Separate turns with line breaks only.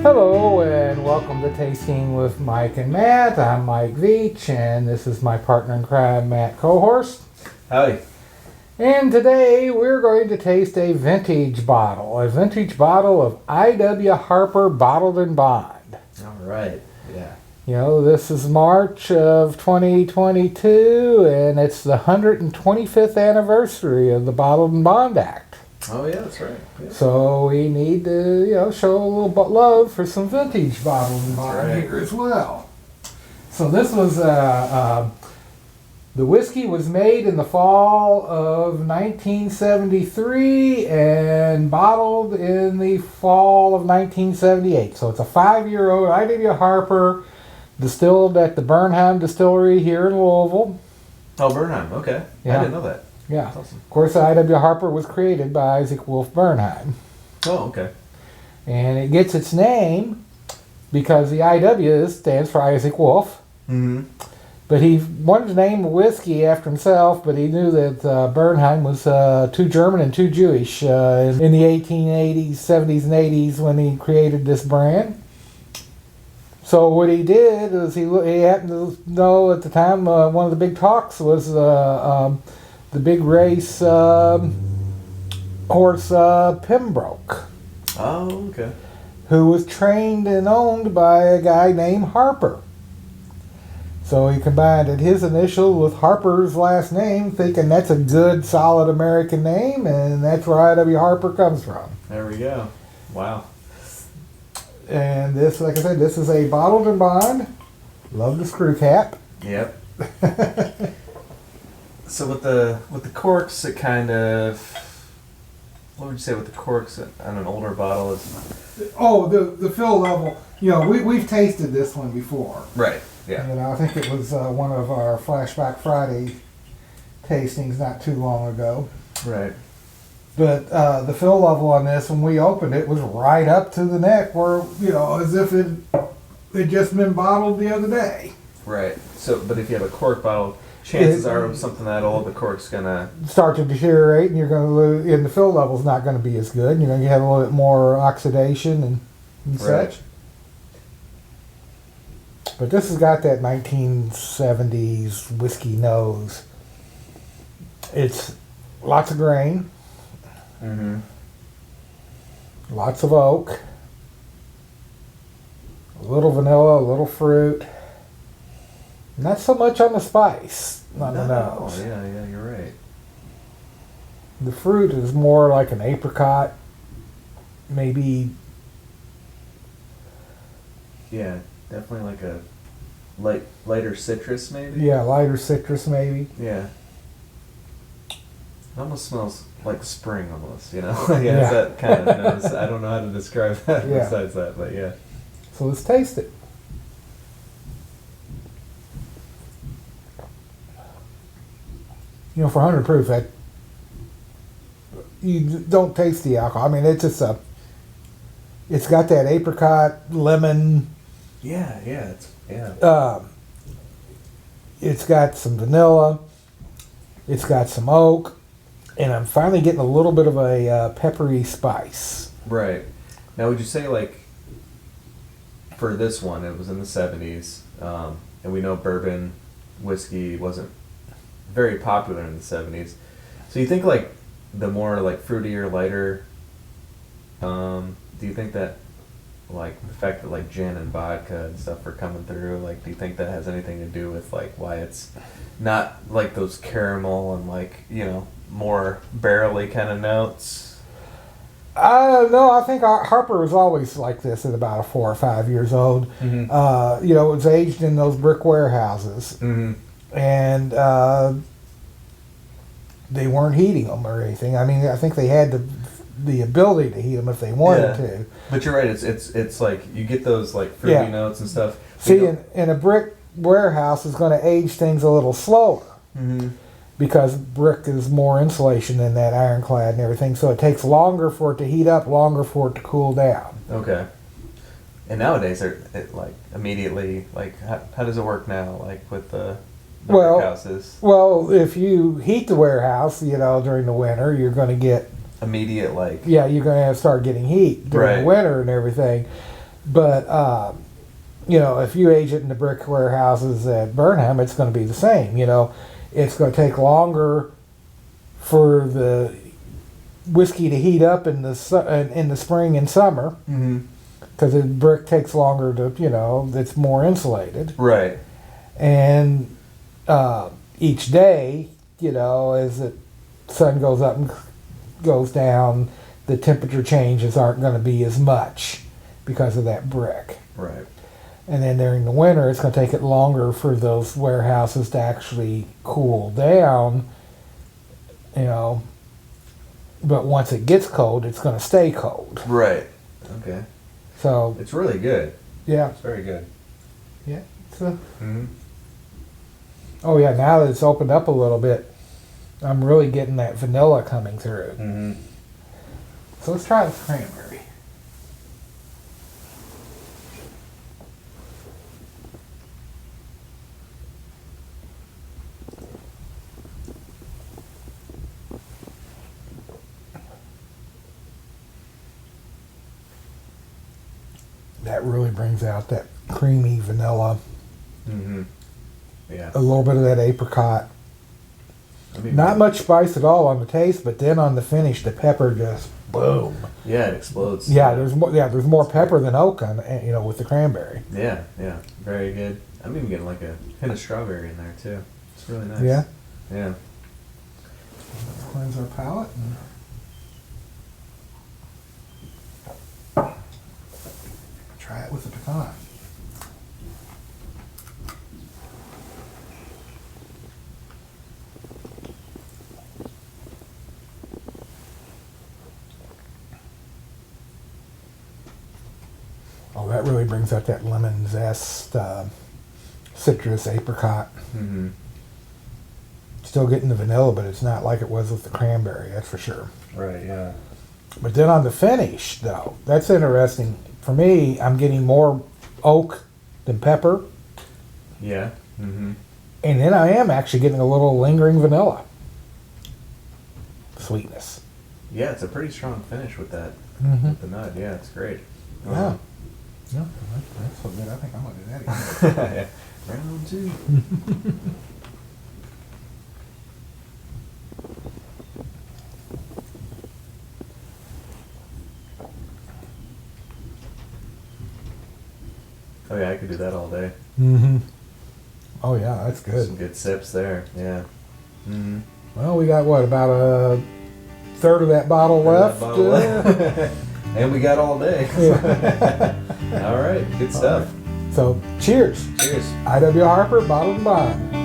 Hello and welcome to Tasting with Mike and Matt. I'm Mike Veach and this is my partner in crime, Matt Kohorst.
Howdy.
And today we're going to taste a vintage bottle of I.W. Harper Bottled-in-Bond.
All right. Yeah.
You know, this is March of 2022 and it's the 125th anniversary of the Bottled-in-Bond Act.
Oh yeah, that's right. Yeah.
So we need to, show a little love for some vintage Bottled-in-Bond here as well. So this was the whiskey was made in the fall of 1973 and bottled in the fall of 1978. So it's a 5-year-old I.W. Harper, distilled at the Bernheim Distillery here in Louisville.
Oh, Bernheim. Okay.
Yeah.
I didn't know that.
Yeah.
That's awesome.
Of course, I.W. Harper was created by Isaac Wolf Bernheim.
Oh, okay.
And it gets its name because the I.W. stands for Isaac Wolf.
Mm-hmm.
But he wanted to name a whiskey after himself, but he knew that Bernheim was too German and too Jewish in the 1880s, 70s, and 80s when he created this brand. So what he did is he happened to know at the time one of the big talks was the big race horse Pembroke.
Oh, okay.
Who was trained and owned by a guy named Harper. So he combined his initial with Harper's last name, thinking that's a good, solid American name, and that's where I.W. Harper comes from.
There we go. Wow.
And this, like I said, this is a Bottled-in-Bond. Love the screw cap.
Yep. So with the corks, it kind of, what would you say with the corks on an older bottle is?
Oh, the fill level. We've tasted this one before.
Right. Yeah.
I think it was one of our Flashback Friday tastings not too long ago.
Right.
But the fill level on this, when we opened it, was right up to the neck, where as if it had just been bottled the other day.
Right. So, but if you have a cork bottle, chances are with something that old, the cork's gonna
start to deteriorate, and you're going to lose. And the fill level's not going to be as good. You're going to have a little bit more oxidation and
right.
such. But this has got that 1970s whiskey nose. It's lots of grain.
Mm-hmm.
Lots of oak. A little vanilla, a little fruit. Not so much on the spice, on the nose.
Yeah, you're right.
The fruit is more like an apricot, maybe.
Yeah, definitely like a lighter citrus, maybe.
Yeah, lighter citrus, maybe.
Yeah. It almost smells like spring, almost. Yeah. It's that kind of nose. I don't know how to describe that besides that, but yeah.
So let's taste it. For 100 proof, that you don't taste the alcohol. I mean, it's just it's got that apricot, lemon.
Yeah.
It's got some vanilla. It's got some oak, and I'm finally getting a little bit of a peppery spice.
Right. Now, would you say for this one, it was in the 70s, and we know bourbon whiskey wasn't very popular in the 70s. So you think the more fruitier, lighter, do you think that the fact that gin and vodka and stuff are coming through, do you think that has anything to do with why it's not those caramel and more barrely kind of notes?
No, I think Harper was always like this at about 4 or 5 years old.
Mm-hmm.
It was aged in those brick warehouses.
Mm-hmm.
And they weren't heating them or anything. I mean, I think they had the ability to heat them if they wanted to.
But you're right. It's you get those fruity notes and stuff.
See, in a brick warehouse is going to age things a little slower.
Mm-hmm.
Because brick is more insulation than that ironclad and everything, so it takes longer for it to heat up, longer for it to cool down.
Okay. And nowadays, immediately, how does it work now, with the warehouses?
Well, if you heat the warehouse, during the winter, you're going to get
immediate
you're going to start getting heat during the winter and everything. But if you age it in the brick warehouses at Burnham, it's going to be the same. It's going to take longer for the whiskey to heat up in the spring and summer, because the brick takes longer to it's more insulated.
Right.
And each day, as the sun goes up and goes down, the temperature changes aren't going to be as much because of that brick.
Right.
And then during the winter, it's going to take it longer for those warehouses to actually cool down, But once it gets cold, it's going to stay cold.
Right. Okay.
So
it's really good.
Yeah.
It's very good.
Yeah.
Mm-hmm.
Oh yeah. Now that it's opened up a little bit, I'm really getting that vanilla coming through.
Mm-hmm.
So let's try the cranberry. That really brings out that creamy vanilla.
Mm-hmm. Yeah.
A little bit of that apricot.
I mean,
Not much spice at all on the taste, but then on the finish, the pepper just boom.
Yeah, it explodes.
Yeah, there's more pepper than oak on with the cranberry.
Yeah, very good. I'm even getting like a hint of strawberry in there too. It's really nice.
Yeah.
Yeah.
Cleanse our palate. Try it with the pecan. Oh, that really brings out that lemon zest, citrus, apricot.
Mm-hmm.
Still getting the vanilla, but it's not like it was with the cranberry, that's for sure.
Right, yeah.
But then on the finish, though, that's interesting. For me, I'm getting more oak than pepper.
Yeah. Mm-hmm.
And then I am actually getting a little lingering vanilla sweetness.
Yeah, it's a pretty strong finish with that, with the nut. Yeah, it's great.
Yeah. Yeah, that's so good. I think I'm going to do that again.
Yeah. Round two. Oh yeah, I could do that all day.
Mm-hmm. Oh yeah, that's good.
Some good sips there. Yeah. Mm-hmm.
Well, we got what, about a third of that bottle left?
And we got all day. All right, good stuff.
So, cheers.
Cheers.
I.W. Harper, Bottled-in-Bond.